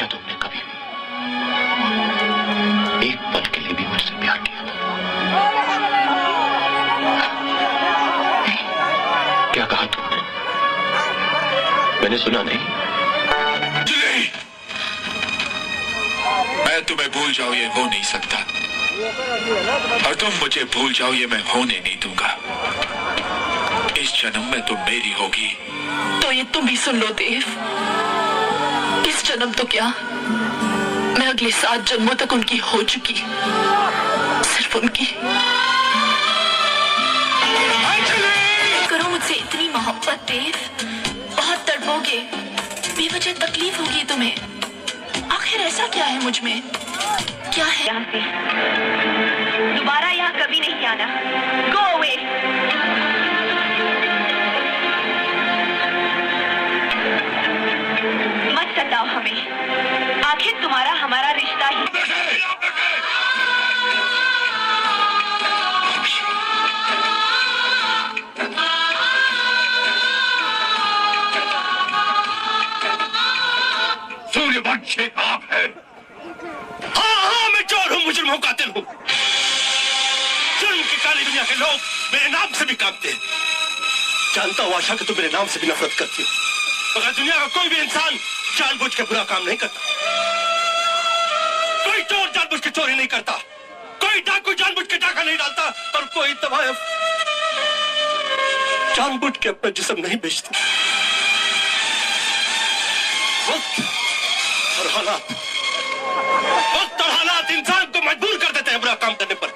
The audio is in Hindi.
क्या तुमने कभी एक पल के लिए भी मुझसे प्यार किया? क्या कहा तुमने? मैंने सुना नहीं। मैं तुम्हें भूल जाऊं ये हो नहीं सकता, और तुम मुझे भूल जाओ ये मैं होने नहीं दूंगा। इस जन्म में तुम मेरी होगी। तो ये तुम भी सुन लो देव, इस जन्म तो क्या, मैं अगले 7 जन्मों तक उनकी हो चुकी, सिर्फ उनकी। करो मुझसे इतनी मोहब्बत देव, बहुत तड़पोगे, बेवजह तकलीफ होगी तुम्हें। आखिर ऐसा क्या है मुझ में, क्या है? यहाँ से दोबारा यहाँ कभी नहीं आना। Go away. मत सताओ हमें, आखिर तुम्हारा हमारा रिश्ता ही। सूर्यवंश आप है। हाँ, मैं चोर हूँ, मुजरिम हूँ, कातिल हूँ। जुर्म की काली दुनिया के लोग मेरे नाम से भी कांपते हैं। जानता हूँ आशा कि तुम मेरे नाम से भी नफरत करती हो, मगर दुनिया का कोई भी इंसान जानबूझ के बुरा काम नहीं करता। कोई चोर जानबूझ के चोरी नहीं करता, कोई डाकू जानबूझ के डाका नहीं डालता, और कोई तवायफ जानबूझ के अपना जिस्म नहीं बेचता। वक्त और हालात इंसान को मजबूर कर देते हैं बुरा काम करने पर।